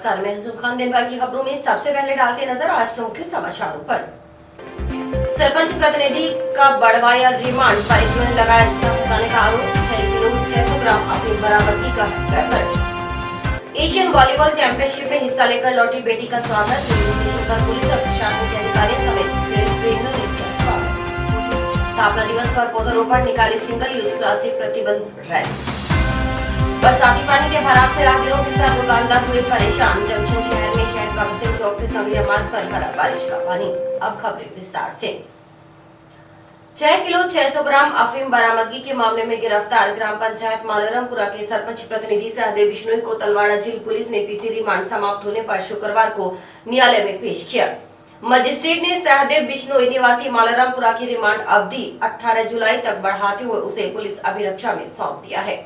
नमस्कार, मैं हजूम खान। दिन भर की खबरों में सबसे पहले डालते नजर आज के मुख्य समाचारों पर। सरपंच प्रतिनिधि का बड़वाया रिमांड, परिजनों ने लगाया झूठा फंसाने का आरोप। 6 किलो 600 ग्राम अफीम बरामदगी का रेकॉर्ड। एशियन वॉलीबॉल चैंपियनशिप में हिस्सा लेकर लौटी बेटी का स्वागत। पुलिस और प्रशासन के अधिकारियों समेत ट्रेनरों ने किया स्वागत। स्थापना दिवस पर पौधारोपण, निकाली सिंगल यूज प्लास्टिक प्रतिबंध रैली। बरसाती पानी के भराव से राहगीरों के साथ दुकानदार हुए परेशान। जंक्शन शहर में शहर भगत सिंह चौक से संगरिया मार्ग पर भरा बारिश का पानी। अब खबरें विस्तार से। 6 किलो 600 ग्राम अफीम बरामदगी के मामले में गिरफ्तार ग्राम पंचायत मालरमपुरा के सरपंच प्रतिनिधि सहदेव बिश्नोई को तलवाड़ा झील पुलिस ने पीसी रिमांड समाप्त होने पर शुक्रवार को न्यायालय में पेश किया। मजिस्ट्रेट ने सहदेव बिश्नोई निवासी मालरमपुरा की रिमांड अवधि 18 जुलाई तक बढ़ाते हुए उसे पुलिस अभिरक्षा में सौंप दिया है।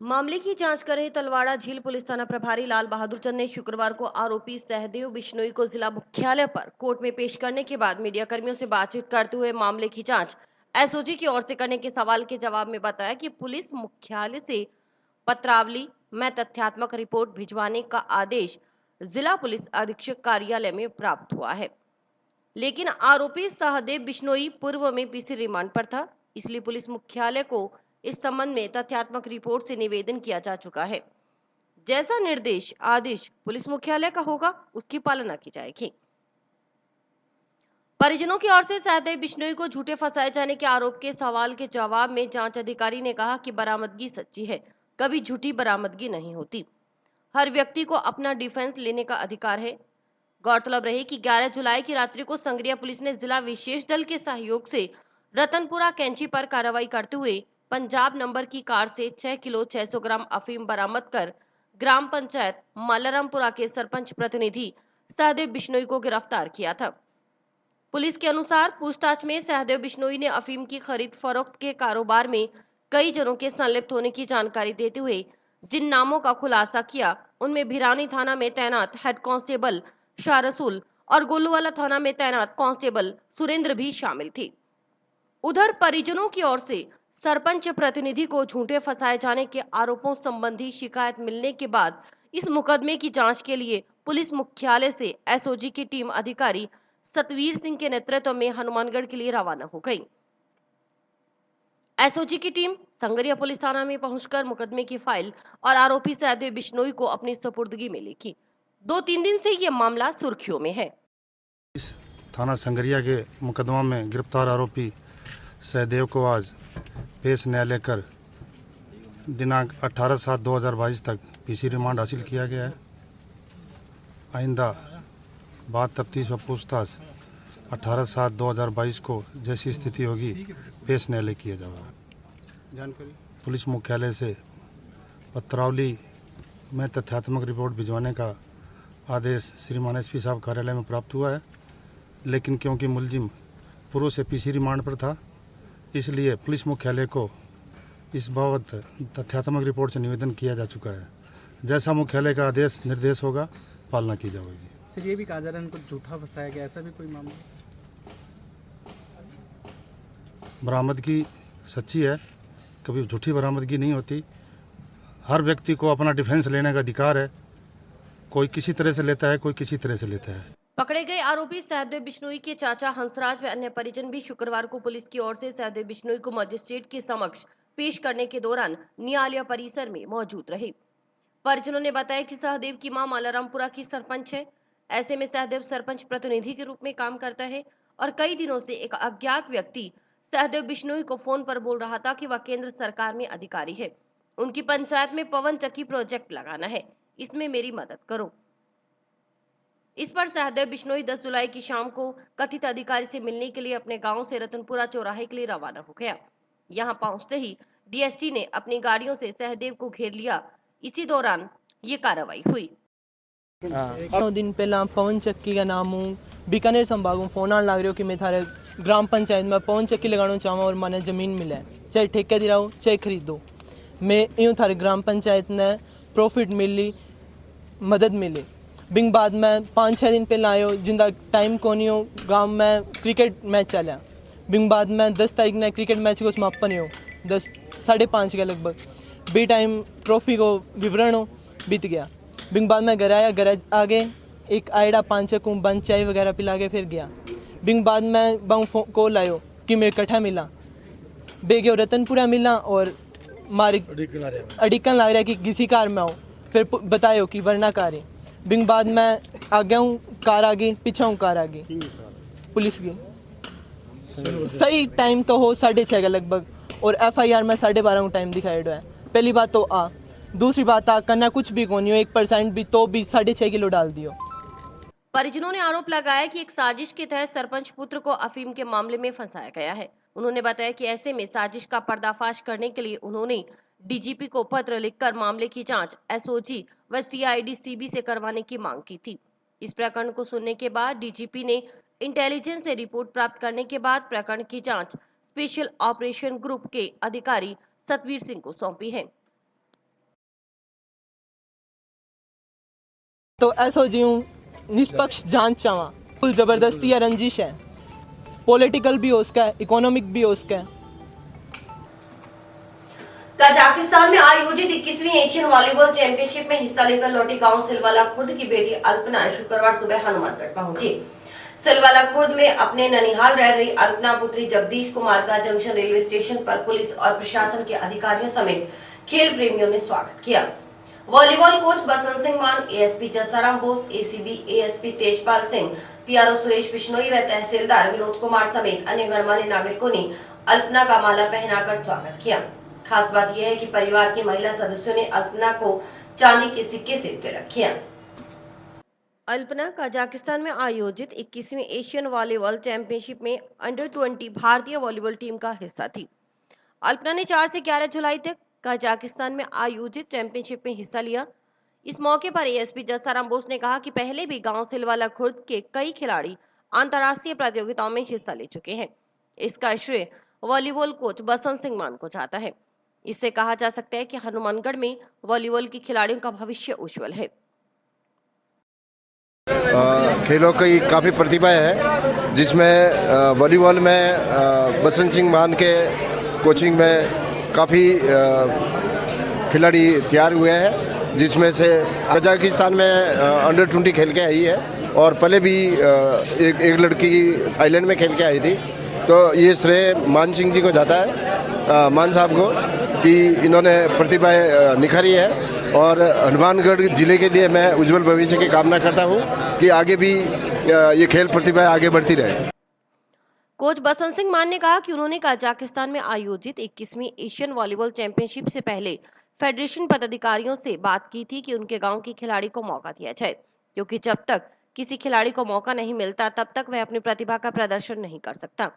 मामले की जांच कर रहे तलवाड़ा झील पुलिस थाना प्रभारी लाल बहादुर चंद ने शुक्रवार को आरोपी सहदेव बिश्नोई को जिला मुख्यालय पर कोर्ट में पेश करने के बाद मीडिया कर्मियों से बातचीत करते हुए मामले की जांच एसओजी की ओर से करने के सवाल के जवाब में बताया कि पुलिस मुख्यालय से पत्रावली में तथ्यात्मक रिपोर्ट भिजवाने का आदेश जिला पुलिस अधीक्षक कार्यालय में प्राप्त हुआ है, लेकिन आरोपी सहदेव बिश्नोई पूर्व में पीसी रिमांड पर था, इसलिए पुलिस मुख्यालय को इस संबंध में तथ्यात्मक रिपोर्ट से निवेदन किया जा चुका है। जैसा निर्देश आदेश पुलिस मुख्यालय का होगा उसकी पालना की जाएगी। परिजनों की ओर से सहदेव बिश्नोई को झूठे फंसाए जाने के आरोप के सवाल के जवाब में जांच अधिकारी ने कहा कि बरामदगी सच्ची है, कभी झूठी बरामदगी नहीं होती। हर व्यक्ति को अपना डिफेंस लेने का अधिकार है। गौरतलब रहे कि 11 जुलाई की रात्रि को संगरिया पुलिस ने जिला विशेष दल के सहयोग से रतनपुरा कैंची पर कार्रवाई करते हुए पंजाब नंबर की कार से 6 किलो 600 ग्राम अफीम बरामद कर ग्राम पंचायत मालरमपुरा के सरपंच प्रतिनिधि सहदेव बिश्नोई को गिरफ्तार किया था। पुलिस के अनुसार पूछताछ में सहदेव बिश्नोई ने अफीम की खरीद फरोख्त के कारोबार में कई जनों के संलिप्त होने की जानकारी देते हुए जिन नामों का खुलासा किया उनमें भिरानी थाना में तैनात हेड कांस्टेबल शाह रसूल और गोलूवाला थाना में तैनात कांस्टेबल सुरेंद्र भी शामिल थे। उधर परिजनों की ओर से सरपंच प्रतिनिधि को झूठे फंसाए जाने के आरोपों संबंधी शिकायत मिलने के बाद इस मुकदमे की जांच के लिए पुलिस मुख्यालय से एसओजी की टीम अधिकारी सतवीर सिंह के नेतृत्व में हनुमानगढ़ के लिए रवाना हो गई। एसओजी की टीम संगरिया पुलिस थाना में पहुंचकर मुकदमे की फाइल और आरोपी सहदेव बिश्नोई को अपनी सुपुर्दगी में लेगी। 2-3 दिन से यह मामला सुर्खियों में है। इस थाना संगरिया के मुकदमा में गिरफ्तार आरोपी सहदेव को आज पेश न्यायालय कर दिनांक 18/7/2022 तक पीसी रिमांड हासिल किया गया है। आइंदा बाद तफ्तीश व पूछताछ 18/7/2022 को जैसी स्थिति होगी पेश न्यायालय किया जाएगा। जानकारी पुलिस मुख्यालय से पत्रावली में तथ्यात्मक रिपोर्ट भिजवाने का आदेश श्रीमान एसपी साहब कार्यालय में प्राप्त हुआ है, लेकिन क्योंकि मुलजिम पूर्व से पीसी रिमांड पर था, इसलिए पुलिस मुख्यालय को इस बाबत तथ्यात्मक रिपोर्ट से निवेदन किया जा चुका है। जैसा मुख्यालय का आदेश निर्देश होगा पालना की जाएगी। सर, ये भी कहा जा रहा है इनको झूठा फंसाया गया, ऐसा भी कोई मामला? बरामदगी सच्ची है, कभी झूठी बरामदगी नहीं होती। हर व्यक्ति को अपना डिफेंस लेने का अधिकार है। कोई किसी तरह से लेता है, कोई किसी तरह से लेता है। पकड़े गए आरोपी सहदेव बिश्नोई के चाचा हंसराज व अन्य परिजन भी शुक्रवार को पुलिस की ओर से सहदेव बिश्नोई को मजिस्ट्रेट के समक्ष पेश करने के दौरान न्यायालय परिसर में मौजूद रहे। परिजनों ने बताया कि सहदेव की मां मालरमपुरा की सरपंच है। ऐसे में सहदेव सरपंच प्रतिनिधि के रूप में काम करता है और कई दिनों से एक अज्ञात व्यक्ति सहदेव बिश्नोई को फोन पर बोल रहा था कि वह केंद्र सरकार में अधिकारी है, उनकी पंचायत में पवन चक्की प्रोजेक्ट लगाना है, इसमें मेरी मदद करो। इस पर सहदेव बिश्नोई 10 जुलाई की शाम को कथित अधिकारी से मिलने के लिए अपने गांव से रतनपुरा चौराहे के लिए रवाना हो गया। यहां पहुंचते ही डीएसटी ने अपनी गाड़ियों से सहदेव को घेर लिया। इसी दौरान ये कार्रवाई हुई। 9 दिन पहला पवन चक्की का नाम हूँ बीकानेर संभाग में फोन आने लग रहे हो कि मैं थारे ग्राम पंचायत में पवन चक्की लगाना चाहूँ और मैंने ज़मीन मिला है, चाहे ठेके दिला हो चाहे खरीदो। मैं यूँ थारे ग्राम पंचायत ने प्रॉफिट मिली, मदद मिली। बिंग बाद में 5-6 दिन पहले आयो जिंदा टाइम को नहीं हो, गाँव में क्रिकेट मैच चला। बिंग बाद में 10 तारीख ने क्रिकेट मैच को समापन हो 10 साढ़े 5 के लगभग बी टाइम ट्रॉफी को विवरण हो बीत गया। बिंग बाद मैं घर आया, घर आगे एक आइडा 5 को बंद चाय वगैरह पिला के फिर गया। बिंग बाद मैं बाऊ कॉल आयो कि मैं इकट्ठा मिला बेगे रतनपुरा मिला और मारी अडिकन लग रहा है कि किसी कार में आऊँ, फिर बतायो कि वरना कार है। बिंग बाद मैं आगे हूँ, कार आ गई, पीछे हूँ, कार आ गई पुलिस की। सही टाइम तो हो 6:30 का लगभग और FIR में 12:30 टाइम दिखाया है। पहली बात तो दूसरी बात करना कुछ भी कौन हो 1% भी तो भी 6.5 किलो डाल दियो। परिजनों ने आरोप लगाया कि एक साजिश के तहत सरपंच पुत्र को अफीम के मामले में फंसाया गया है। उन्होंने बताया कि ऐसे में साजिश का पर्दाफाश करने के लिए उन्होंने DGP को पत्र लिखकर मामले की जांच SOG व CID CB से करवाने की मांग की थी। इस प्रकरण को सुनने के बाद DGP ने इंटेलिजेंस से रिपोर्ट प्राप्त करने के बाद प्रकरण की जांच स्पेशल ऑपरेशन ग्रुप के अधिकारी सतवीर सिंह को सौंपी है। तो SOG निष्पक्ष जांच चावा, फुल जबरदस्ती या रंजिश है, पॉलिटिकल भी हो उसका है, इकोनॉमिक भी हो उसका है। कजाकिस्तान में आयोजित 21वीं एशियन वॉलीबॉल चैंपियनशिप में हिस्सा लेकर लौटी गांव सिलवाला खुर्द की बेटी अल्पना शुक्रवार सुबह हनुमानगढ़ पहुंची। सिलवाला खुर्द में अपने ननिहाल रह रही अल्पना पुत्री जगदीश कुमार का जंक्शन रेलवे स्टेशन पर पुलिस और प्रशासन के अधिकारियों समेत खेल प्रेमियों ने स्वागत किया। वॉलीबॉल कोच बसंत सिंह मान, ASP Jasaram Bose, ACB ASP Tejpal Singh, PRO Suresh Bishnoi व तहसीलदार विनोद कुमार समेत अन्य गणमान्य नागरिकों ने अल्पना का माला पहनाकर स्वागत किया। खास बात यह है कि परिवार की महिला सदस्यों ने अल्पना को चांदी के सिक्के से तिलक किया। अल्पना कजाकिस्तान में आयोजित 21वीं एशियन वॉलीबॉल चैंपियनशिप में अंडर-20 भारतीय वॉलीबॉल टीम का हिस्सा थी। अल्पना ने 4 से 11 जुलाई तक कजाकिस्तान में आयोजित चैंपियनशिप में हिस्सा लिया। इस मौके पर ASP जसाराम बोस ने कहा कि पहले भी गांव सिलवाला खुर्द के कई खिलाड़ी अंतर्राष्ट्रीय प्रतियोगिताओं में हिस्सा ले चुके हैं। इसका श्रेय वॉलीबॉल कोच बसंत सिंह मान को जाता है। इससे कहा जा सकता है कि हनुमानगढ़ में वॉलीबॉल के खिलाड़ियों का भविष्य उज्जवल है। खेलों की काफ़ी प्रतिभा है, जिसमें वॉलीबॉल में बसंत सिंह मान के कोचिंग में काफ़ी खिलाड़ी तैयार हुए हैं, जिसमें से कजाकिस्तान में अंडर-20 खेल के आई है और पहले भी एक लड़की थाईलैंड में खेल के आई थी। तो ये श्रेय मान सिंह जी को जाता है, मान साहब को, कि इन्होंने प्रतिभा निखारी है और हनुमानगढ़ जिले के लिए मैं उज्जवल भविष्य की कामना करता हूँ कि आगे भी ये खेल प्रतिभा आगे बढ़ती रहे। कोच बसंत सिंह मान ने कहा कि उन्होंने कजाकिस्तान में आयोजित 21वीं एशियन वॉलीबॉल चैंपियनशिप से पहले फेडरेशन पदाधिकारियों से बात की थी कि उनके गांव के खिलाड़ी को मौका दिया जाए, क्योंकि जब तक किसी खिलाड़ी को मौका नहीं मिलता तब तक वह अपनी प्रतिभा का प्रदर्शन नहीं कर सकता।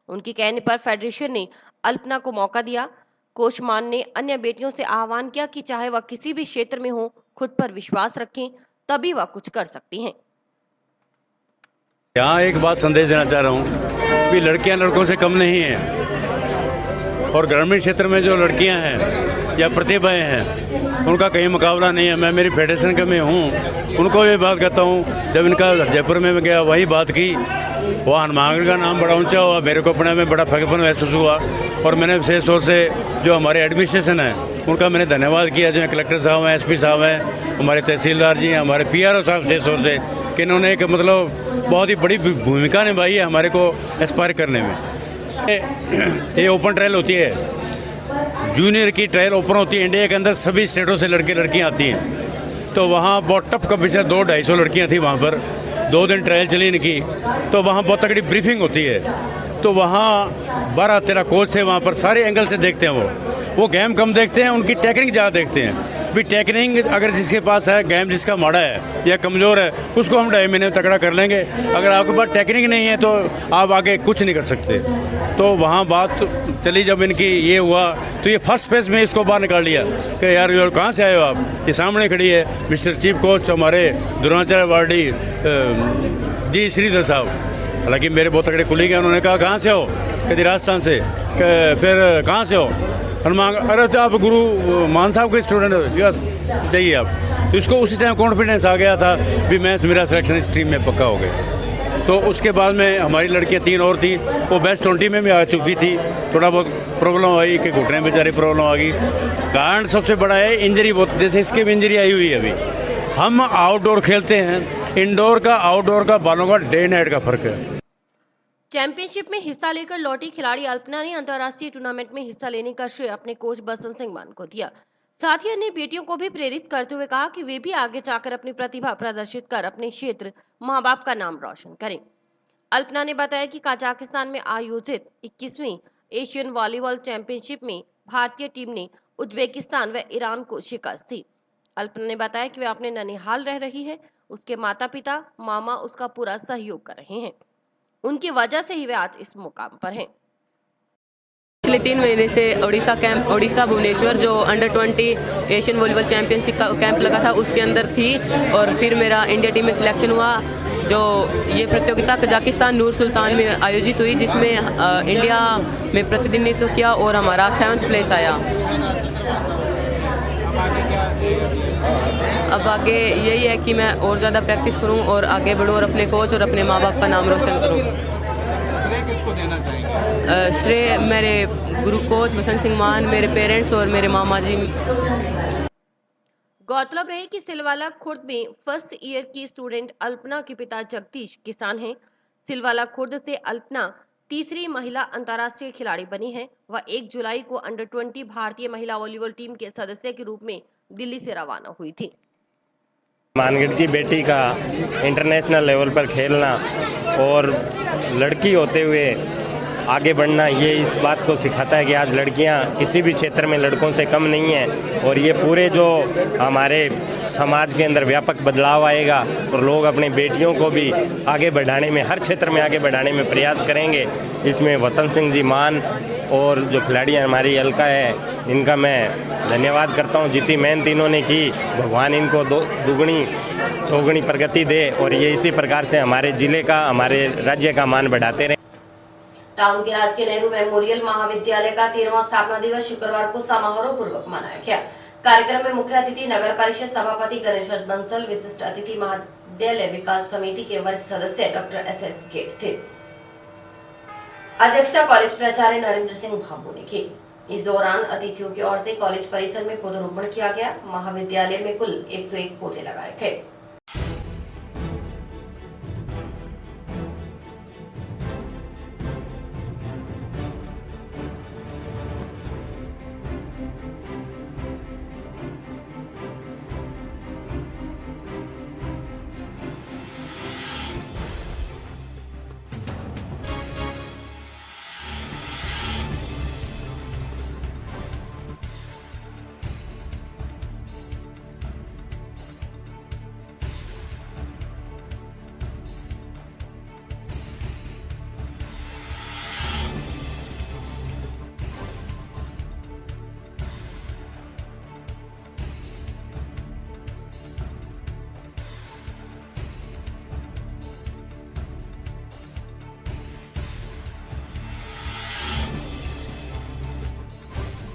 उनके कहने पर फेडरेशन ने अल्पना को मौका दिया। कोच मान ने अन्य बेटियों से आह्वान किया कि चाहे वह किसी भी क्षेत्र में हो, खुद पर विश्वास रखें, तभी वह कुछ कर सकती हैं। यहाँ एक बात संदेश देना चाह रहा हूँ कि लड़कियाँ लड़कों से कम नहीं हैं और ग्रामीण क्षेत्र में जो लड़कियाँ हैं या प्रतिभाएं हैं उनका कहीं मुकाबला नहीं है। मैं मेरी फेडरेशन के में हूँ, उनको भी बात करता हूँ। जब इनका जयपुर में गया वही बात की, वहाँ हनुमानगढ़ का नाम बड़ा ऊंचा हुआ, मेरे को अपने में बड़ा फख्र महसूस हुआ और मैंने विशेष तौर से जो हमारे एडमिनिस्ट्रेशन है उनका मैंने धन्यवाद किया, जो कलेक्टर साहब हैं, SP साहब हैं, हमारे तहसीलदार जी हैं, हमारे PRO साहब विशेष तौर से, कि इन्होंने एक मतलब बहुत ही बड़ी भूमिका निभाई है हमारे को एस्पायर करने में। ये ओपन ट्रायल होती है, जूनियर की ट्रायल ओपन होती है, इंडिया के अंदर सभी स्टेटों से लड़के लड़कियाँ आती हैं। तो वहाँ बहुत टफ कंपटीशन, 200-250 लड़कियाँ थी वहाँ पर, 2 दिन ट्रायल चली इनकी। तो वहाँ बहुत तगड़ी ब्रीफिंग होती है। तो वहाँ 12-13 कोच थे वहाँ पर, सारे एंगल से देखते हैं वो गेम कम देखते हैं, उनकी टेक्निक ज़्यादा देखते हैं। भी टेक्निक अगर जिसके पास है, गेम जिसका माड़ा है या कमज़ोर है, उसको हम 2.5 महीने में तगड़ा कर लेंगे। अगर आपके पास टेक्निक नहीं है तो आप आगे कुछ नहीं कर सकते। तो वहाँ बात चली, जब इनकी ये हुआ तो ये फर्स्ट फेज में इसको बाहर निकाल लिया कि यार कहाँ से आए हो आप। ये सामने खड़ी है मिस्टर चीफ कोच हमारे द्रोणाचार्य वार्डी जी श्रीधर साहब, हालांकि मेरे बहुत तगड़े कुलीग हैं। उन्होंने कहा कहाँ से हो, कहती राजस्थान से। फिर कहाँ से हो, हनुमान। अरे तो आप गुरु मान साहब के स्टूडेंट हो, यस चाहिए आप। तो इसको उसी टाइम कॉन्फिडेंस आ गया था भी मैं मेरा सिलेक्शन इस टीम में पक्का हो गया। तो उसके बाद में हमारी लड़कियाँ 3 और थी, वो बेस्ट 20 में भी आ चुकी थी। थोड़ा बहुत प्रॉब्लम आई कि घुटने बेचारे प्रॉब्लम आ गई। कारण सबसे बड़ा है इंजरी, बहुत जैसे इसके भी इंजरी आई हुई है अभी। हम आउटडोर खेलते हैं, इंडोर का आउटडोर का बालों का डे नाइट का फर्क है। चैंपियनशिप में हिस्सा लेकर लौटी खिलाड़ी अल्पना ने अंतर्राष्ट्रीय टूर्नामेंट में हिस्सा लेने का श्रेय अपने कोच बसंत सिंह मान को दिया। साथ ही अन्य बेटियों को भी प्रेरित करते हुए कहा कि वे भी आगे जाकर अपनी प्रतिभा प्रदर्शित कर अपने क्षेत्र माँ बाप का नाम रोशन करें। अल्पना ने बताया कि कजाकिस्तान में आयोजित 21वीं एशियन वॉलीबॉल चैंपियनशिप में भारतीय टीम ने उज्बेकिस्तान व ईरान को शिकस्त दी। अल्पना ने बताया कि वे अपने ननिहाल रह रही है, उसके माता पिता मामा उसका पूरा सहयोग कर रहे हैं, उनकी वजह से ही वे आज इस मुकाम पर हैं। पिछले 3 महीने से ओडिशा भुवनेश्वर जो अंडर 20 एशियन वॉलीबॉल चैंपियनशिप का कैंप लगा था उसके अंदर थी और फिर मेरा इंडिया टीम में सिलेक्शन हुआ। जो ये प्रतियोगिता कजाकिस्तान नूर सुल्तान में आयोजित हुई जिसमें इंडिया में प्रतिनिधित्व किया और हमारा 7th प्लेस आया। अब आगे यही है कि मैं और ज़्यादा प्रैक्टिस करूं और आगे बढ़ूं और अपने कोच और अपने माँ बाप का नाम रोशन करूं। श्रेय किसको देना चाहेंगे? श्रेय मेरे गुरु कोच बसंत सिंह मान, मेरे पेरेंट्स और मेरे मामा जी। गौरतलब रहे कि सिलवाला खुर्द में फर्स्ट ईयर की स्टूडेंट अल्पना के पिता जगदीश किसान हैं। सिलवाला खुर्द से अल्पना तीसरी महिला अंतर्राष्ट्रीय खिलाड़ी बनी है। वह 1 जुलाई को अंडर 20 भारतीय महिला वॉलीबॉल टीम के सदस्य के रूप में दिल्ली से रवाना हुई थी। मानगढ़ की बेटी का इंटरनेशनल लेवल पर खेलना और लड़की होते हुए आगे बढ़ना, ये इस बात को सिखाता है कि आज लड़कियां किसी भी क्षेत्र में लड़कों से कम नहीं हैं और ये पूरे जो हमारे समाज के अंदर व्यापक बदलाव आएगा और लोग अपनी बेटियों को भी आगे बढ़ाने में, हर क्षेत्र में आगे बढ़ाने में प्रयास करेंगे। इसमें बसंत सिंह जी मान और जो खिलाड़ी हमारी अलका है, इनका मैं धन्यवाद करता हूँ। जितनी मेहनत इन्होंने की, भगवान इनको दुगनी चौगुनी प्रगति दे और ये इसी प्रकार से हमारे जिले का, हमारे राज्य का मान बढ़ाते रहें। टाउन के राजकीय नेहरू मेमोरियल महाविद्यालय का 13वां स्थापना दिवस शुक्रवार को समारोह पूर्वक मनाया गया। कार्यक्रम में मुख्य अतिथि नगर परिषद सभापति गणेश बंसल, विशिष्ट अतिथि महाविद्यालय विकास समिति के वरिष्ठ सदस्य डॉक्टर SS गेट थे। अध्यक्षता कॉलेज प्राचार्य नरेंद्र सिंह भाबू ने की। इस दौरान अतिथियों की ओर से कॉलेज परिसर में पौधरोपण किया गया। महाविद्यालय में कुल 101 पौधे लगाए गए।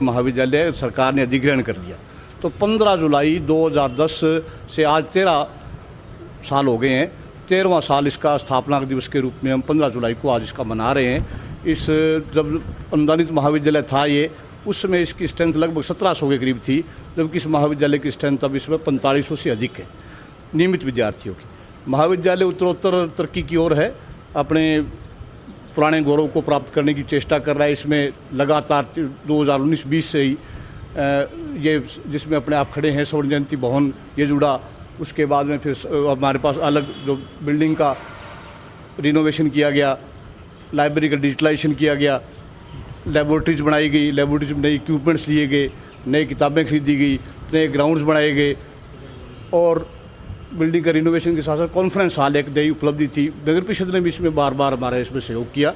महाविद्यालय सरकार ने अधिग्रहण कर लिया तो 15 जुलाई 2010 से आज 13 साल हो गए हैं। 13वां साल इसका स्थापना दिवस के रूप में हम 15 जुलाई को आज इसका मना रहे हैं। इस जब अनुदानित महाविद्यालय था ये, उस समय इसकी स्ट्रेंथ लगभग 1700 के करीब थी, जबकि इस महाविद्यालय की स्ट्रेंथ अब इसमें 4500 से अधिक है नियमित विद्यार्थियों की। महाविद्यालय उत्तरोत्तर तरक्की की ओर है, अपने पुराने गौरव को प्राप्त करने की चेष्टा कर रहा है। इसमें लगातार 2019-20 से ही ये जिसमें अपने आप खड़े हैं स्वर्ण जयंती भवन ये जुड़ा। उसके बाद में फिर हमारे पास अलग जो बिल्डिंग का रिनोवेशन किया गया, लाइब्रेरी का डिजिटलाइजेशन किया गया, लेबोरेटरीज बनाई गई, लेबोरेटरीज में नए इक्विपमेंट्स लिए गए, नई किताबें खरीदी गई, नए ग्राउंड्स बनाए गए और बिल्डिंग का रिनोवेशन के साथ साथ कॉन्फ्रेंस हॉल एक नई उपलब्धि थी। नगर परिषद ने भी इसमें बार बार हमारा इसमें सहयोग किया।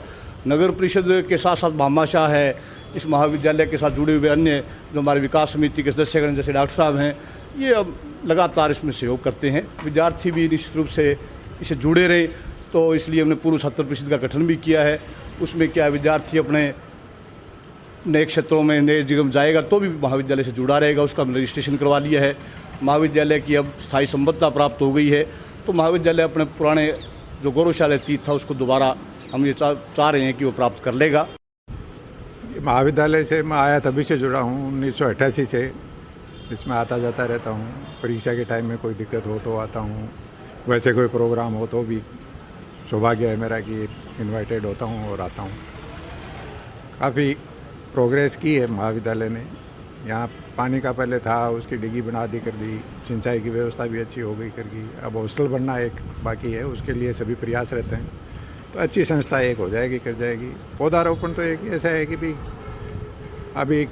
नगर परिषद के साथ साथ भामाशाह है, इस महाविद्यालय के साथ जुड़े हुए अन्य जो हमारे विकास समिति के सदस्यगण जैसे डॉक्टर साहब हैं, ये अब लगातार इसमें सहयोग करते हैं। विद्यार्थी भी निश्चित रूप से इससे जुड़े रहे, तो इसलिए हमने पूर्व छात्र परिषद का गठन भी किया है। उसमें क्या विद्यार्थी अपने नए क्षेत्रों में नए जगह जाएगा तो भी महाविद्यालय से जुड़ा रहेगा, उसका हमने रजिस्ट्रेशन करवा लिया है। महाविद्यालय की अब स्थायी संबद्धता प्राप्त हो गई है, तो महाविद्यालय अपने पुराने जो गौरवशाली अतीत था उसको दोबारा हम ये चाह रहे हैं कि वो प्राप्त कर लेगा। महाविद्यालय से मैं आया तभी से जुड़ा हूँ 1988 से, इसमें आता जाता रहता हूँ। परीक्षा के टाइम में कोई दिक्कत हो तो आता हूँ, वैसे कोई प्रोग्राम हो तो भी सौभाग्य है मेरा कि इनवाइटेड होता हूँ और आता हूँ। काफ़ी प्रोग्रेस की है महाविद्यालय ने। यहाँ पानी का पहले था, उसकी डिगी बना दी, कर दी। सिंचाई की व्यवस्था भी अच्छी हो गई कर दी। अब हॉस्टल बनना एक बाकी है, उसके लिए सभी प्रयास रहते हैं। तो अच्छी संस्था एक हो जाएगी, कर जाएगी। पौधारोपण तो एक ऐसा है कि भी अभी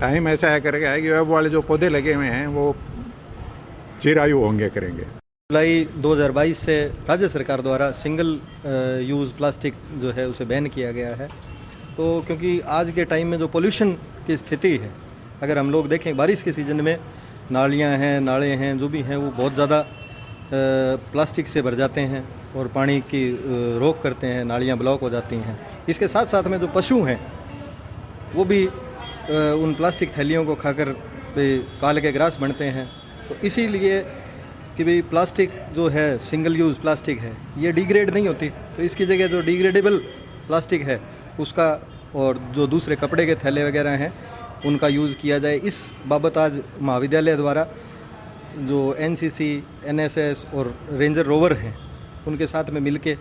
टाइम ऐसा है करके है कि वेब वाले जो पौधे लगे हुए हैं वो चिरायु होंगे, करेंगे। जुलाई 2022 से राज्य सरकार द्वारा सिंगल यूज़ प्लास्टिक जो है उसे बैन किया गया है। तो क्योंकि आज के टाइम में जो पोल्यूशन की स्थिति है, अगर हम लोग देखें बारिश के सीज़न में नालियां हैं, नाले हैं, जो भी हैं वो बहुत ज़्यादा प्लास्टिक से भर जाते हैं और पानी की रोक करते हैं, नालियां ब्लॉक हो जाती हैं। इसके साथ साथ में जो पशु हैं वो भी उन प्लास्टिक थैलियों को खाकर काल के ग्रास बनते हैं। तो इसीलिए कि भाई प्लास्टिक जो है सिंगल यूज़ प्लास्टिक है, ये डिग्रेड नहीं होती, तो इसकी जगह जो डिग्रेडेबल प्लास्टिक है उसका और जो दूसरे कपड़े के थैले वगैरह हैं उनका यूज़ किया जाए। इस बाबत आज महाविद्यालय द्वारा जो एनसीसी, एनएसएस और रेंजर रोवर हैं उनके साथ में मिलके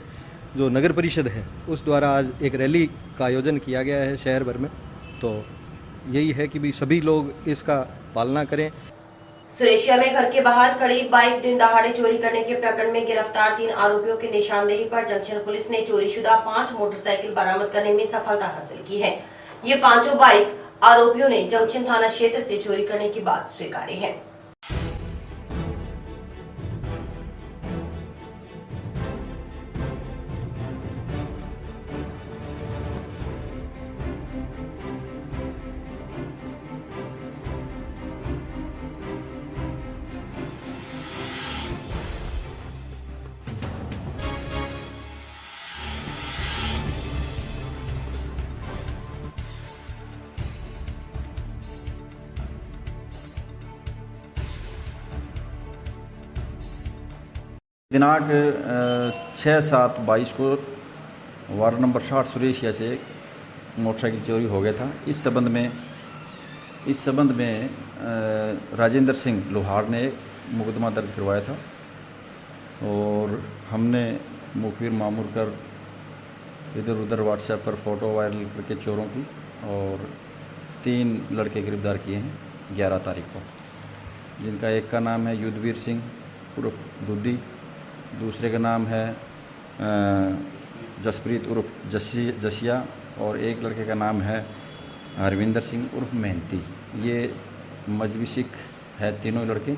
जो नगर परिषद है उस द्वारा आज एक रैली का आयोजन किया गया है शहर भर में। तो यही है कि भी सभी लोग इसका पालना करें। सुरेशिया में घर के बाहर खड़ी बाइक दिन दहाड़े चोरी करने के प्रकरण में गिरफ्तार 3 आरोपियों की निशानदेही पर जंक्शन पुलिस ने चोरीशुदा 5 मोटरसाइकिल बरामद करने में सफलता हासिल की है। ये पांचों बाइक आरोपियों ने जंक्शन थाना क्षेत्र से चोरी करने की बात स्वीकारी है। दिनांक 6/7/22 को वार्ड नंबर 60 सुरेशिया से मोटरसाइकिल चोरी हो गया था। इस संबंध में राजेंद्र सिंह लोहार ने मुकदमा दर्ज करवाया था और हमने मुखबिर मामूर कर इधर उधर व्हाट्सएप पर फ़ोटो वायरल करके चोरों की और 3 लड़के गिरफ्तार किए हैं 11 तारीख को, जिनका एक का नाम है युद्धवीर सिंह उर्फ दूधी, दूसरे का नाम है जसप्रीत उर्फ जसिया और एक लड़के का नाम है हरविंदर सिंह उर्फ मेहनती। ये मजहबी सिख है तीनों लड़के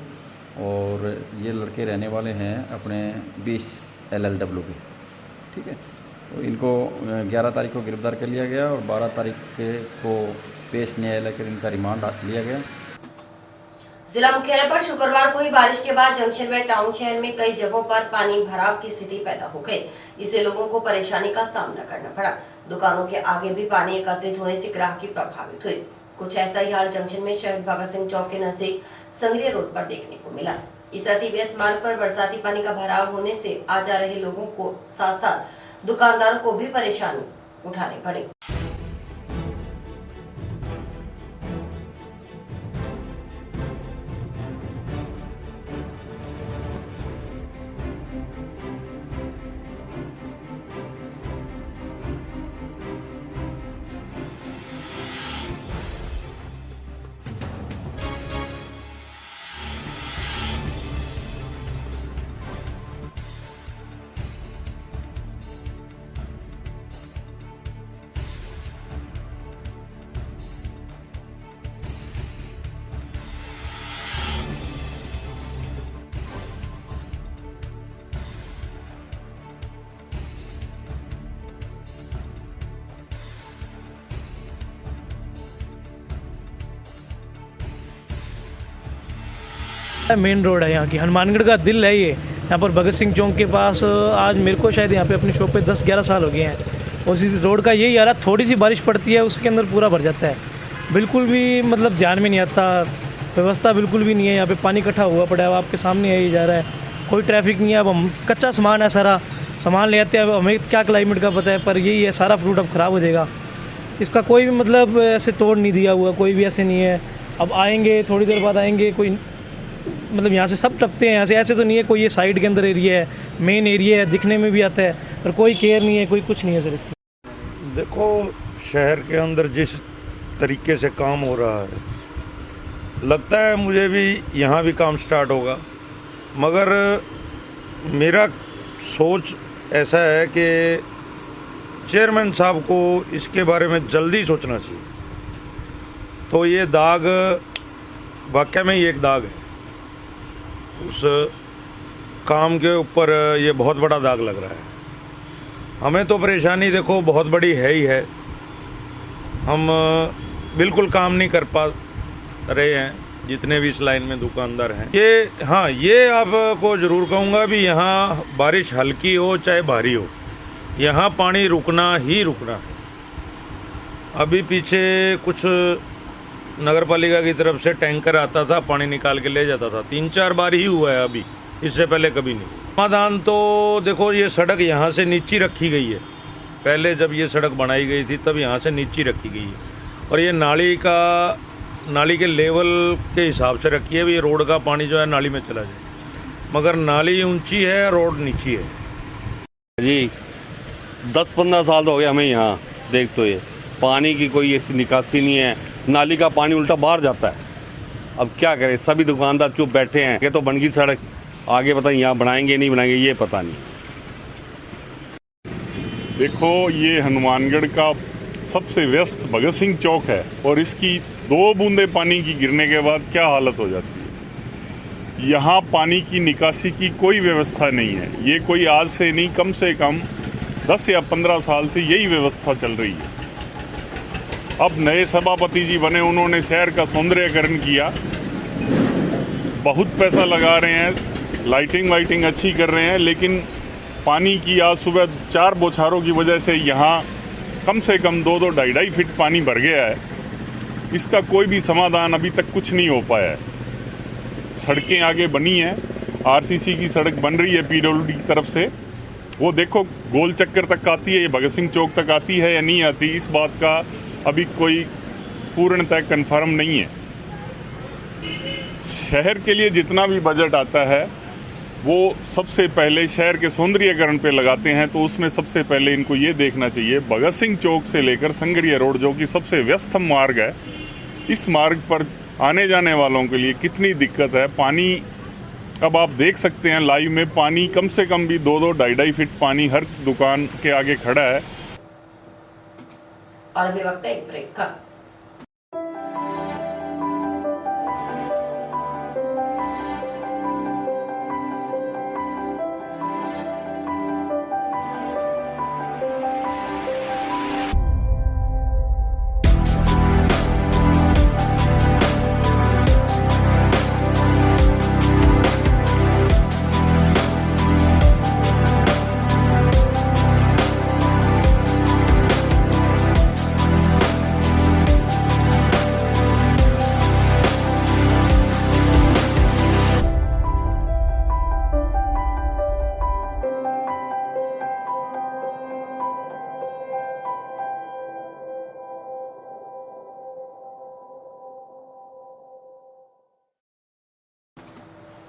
और ये लड़के रहने वाले हैं अपने 20 LLW के। ठीक है, तो इनको 11 तारीख को गिरफ्तार कर लिया गया और 12 तारीख को पेश न्यायालय कर इनका रिमांड लिया गया। जिला मुख्यालय पर शुक्रवार को ही बारिश के बाद जंक्शन व टाउन शहर में कई जगहों पर पानी भराव की स्थिति पैदा हो गई। इससे लोगों को परेशानी का सामना करना पड़ा। दुकानों के आगे भी पानी एकत्रित होने से ग्राहकी प्रभावित हुई। कुछ ऐसा ही हाल जंक्शन में शहीद भगत सिंह चौक के नजदीक संगरिया रोड पर देखने को मिला। इस अति व्यस्त मार्ग पर बरसाती पानी का भराव होने से आ जा रहे लोगों को साथ साथ दुकानदारों को भी परेशानी उठानी पड़ी। मेन रोड है यहाँ की, हनुमानगढ़ का दिल है ये। यहाँ पर भगत सिंह चौक के पास आज मेरे को शायद यहाँ पे अपनी शॉप पे 10-11 साल हो गए हैं। और इस रोड का यही हालत, थोड़ी सी बारिश पड़ती है उसके अंदर पूरा भर जाता है। बिल्कुल भी मतलब ध्यान में नहीं आता, व्यवस्था बिल्कुल भी नहीं है। यहाँ पे पानी इकट्ठा हुआ पड़ा है, आपके सामने यही जा रहा है, कोई ट्रैफिक नहीं है। अब हम कच्चा सामान है, सारा सामान ले आते हैं, अब हमें क्या क्लाइमेट का पता है, पर यही है सारा फ्रूट अब ख़राब हो जाएगा। इसका कोई भी मतलब ऐसे तोड़ नहीं दिया हुआ, कोई भी ऐसे नहीं है। अब आएंगे थोड़ी देर बाद आएंगे, कोई मतलब यहाँ से सब टपते हैं, यहाँ से ऐसे तो नहीं है कोई ये साइड के अंदर एरिया है, मेन एरिया है, दिखने में भी आता है, पर कोई केयर नहीं है, कोई कुछ नहीं है सर इसकी। देखो शहर के अंदर जिस तरीके से काम हो रहा है, लगता है मुझे भी यहाँ भी काम स्टार्ट होगा, मगर मेरा सोच ऐसा है कि चेयरमैन साहब को इसके बारे में जल्दी सोचना चाहिए। तो ये दाग वाकई में ही एक दाग है, उस काम के ऊपर ये बहुत बड़ा दाग लग रहा है। हमें तो परेशानी देखो बहुत बड़ी है ही है, हम बिल्कुल काम नहीं कर पा रहे हैं जितने भी इस लाइन में दुकानदार हैं। ये आपको ज़रूर कहूँगा भी यहाँ बारिश हल्की हो चाहे भारी हो, यहाँ पानी रुकना ही रुकना है। अभी पीछे कुछ नगर पालिका की तरफ से टैंकर आता था, पानी निकाल के ले जाता था, 3-4 बार ही हुआ है अभी, इससे पहले कभी नहीं। समाधान तो देखो ये सड़क यहाँ से नीचे रखी गई है, पहले जब ये सड़क बनाई गई थी तब यहाँ से नीचे रखी गई है, और ये नाली के लेवल के हिसाब से रखी है भी ये रोड का पानी जो है नाली में चला जाए, मगर नाली ऊंची है, रोड नीची है। जी 10-15 साल हो गए हमें यहाँ देख, तो ये पानी की कोई ऐसी निकासी नहीं है, नाली का पानी उल्टा बाहर जाता है। अब क्या करें, सभी दुकानदार चुप बैठे हैं। ये तो बन गई सड़क, आगे पता नहीं यहाँ बनाएंगे नहीं बनाएंगे, ये पता नहीं। देखो ये हनुमानगढ़ का सबसे व्यस्त भगत सिंह चौक है, और इसकी 2 बूंदे पानी की गिरने के बाद क्या हालत हो जाती है। यहाँ पानी की निकासी की कोई व्यवस्था नहीं है। ये कोई आज से नहीं, कम से कम 10 या 15 साल से यही व्यवस्था चल रही है। अब नए सभापति जी बने, उन्होंने शहर का सौंदर्यीकरण किया, बहुत पैसा लगा रहे हैं, लाइटिंग अच्छी कर रहे हैं, लेकिन पानी की आज सुबह 4 बौछारों की वजह से यहाँ कम से कम 2-2, 2.5 फीट पानी भर गया है। इसका कोई भी समाधान अभी तक कुछ नहीं हो पाया है। सड़कें आगे बनी हैं, आरसीसी की सड़क बन रही है पीडब्ल्यूडी की तरफ से, वो देखो गोल चक्कर तक आती है, ये भगत सिंह चौक तक आती है या नहीं आती, इस बात का अभी कोई पूर्णतः कंफर्म नहीं है। शहर के लिए जितना भी बजट आता है वो सबसे पहले शहर के सौंदर्यीकरण पे लगाते हैं, तो उसमें सबसे पहले इनको ये देखना चाहिए भगत सिंह चौक से लेकर संगरिया रोड, जो कि सबसे व्यस्तम मार्ग है, इस मार्ग पर आने जाने वालों के लिए कितनी दिक्कत है। पानी अब आप देख सकते हैं लाइव में, पानी कम से कम भी 2-2, 2.5 फीट पानी हर दुकान के आगे खड़ा है। और अभी वक्त है एक ब्रेक का।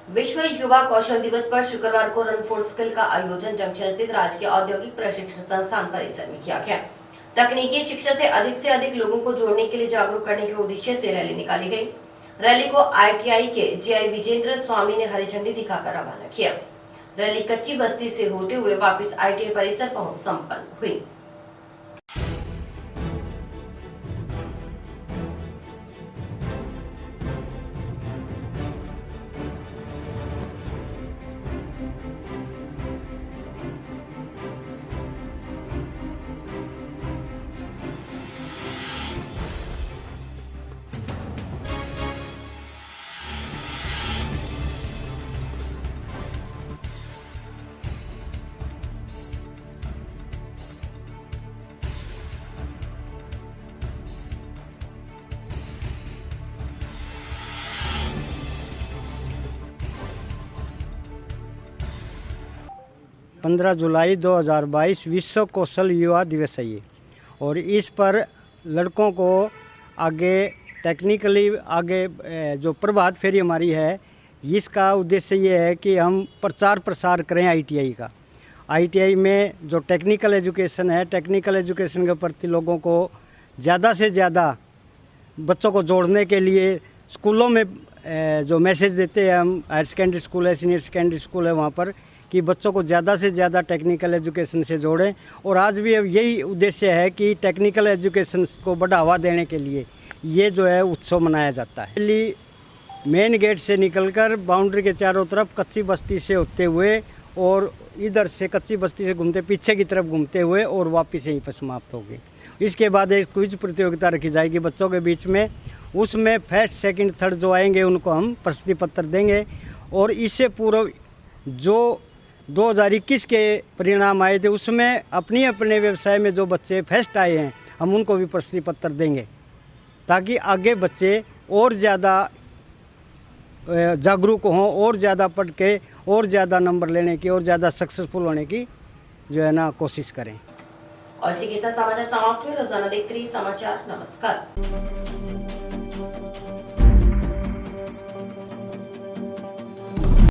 विश्व युवा कौशल दिवस पर शुक्रवार को रन फॉर स्किल का आयोजन जंक्शन स्थित राजकीय औद्योगिक प्रशिक्षण संस्थान परिसर में किया गया। तकनीकी शिक्षा से अधिक लोगों को जोड़ने के लिए जागरूक करने के उद्देश्य से रैली निकाली गई। रैली को आईटीआई के जेआई विजेंद्र स्वामी ने हरी झंडी दिखाकर रवाना किया। रैली कच्ची बस्ती से होते हुए वापस आईटीआई परिसर पहुंच संपन्न हुई। पंद्रह जुलाई 2022 विश्व कौशल युवा दिवस है ये, और इस पर लड़कों को आगे टेक्निकली आगे जो प्रभात फेरी हमारी है, इसका उद्देश्य ये है कि हम प्रचार प्रसार करें आईटीआई का। आईटीआई में जो टेक्निकल एजुकेशन है, टेक्निकल एजुकेशन के प्रति लोगों को ज़्यादा से ज़्यादा बच्चों को जोड़ने के लिए स्कूलों में जो मैसेज देते हैं हम, हायर सेकेंडरी स्कूल है, सीनियर सेकेंडरी स्कूल है, वहाँ पर कि बच्चों को ज़्यादा से ज़्यादा टेक्निकल एजुकेशन से जोड़ें। और आज भी अब यही उद्देश्य है कि टेक्निकल एजुकेशन को बढ़ावा देने के लिए ये जो है उत्सव मनाया जाता है। दिल्ली मेन गेट से निकलकर बाउंड्री के चारों तरफ कच्ची बस्ती से होते हुए और इधर से कच्ची बस्ती से घूमते पीछे की तरफ घूमते हुए और वापस यहीं पर समाप्त होगी। इसके बाद एक क्विज प्रतियोगिता रखी जाएगी बच्चों के बीच में। उसमें फर्स्ट सेकंड थर्ड जो आएंगे उनको हम प्रशस्ति पत्र देंगे। और इससे पूर्व जो 2021 के परिणाम आए थे उसमें अपने व्यवसाय में जो बच्चे फर्स्ट आए हैं हम उनको भी प्रशस्ति पत्र देंगे, ताकि आगे बच्चे और ज़्यादा जागरूक हों और ज़्यादा पढ़ के और ज़्यादा नंबर लेने की और ज़्यादा सक्सेसफुल होने की जो है ना कोशिश करें। और इसी के साथ समाचार समाप्त हुए। रोजाना देखते रहिए समाचार। नमस्कार।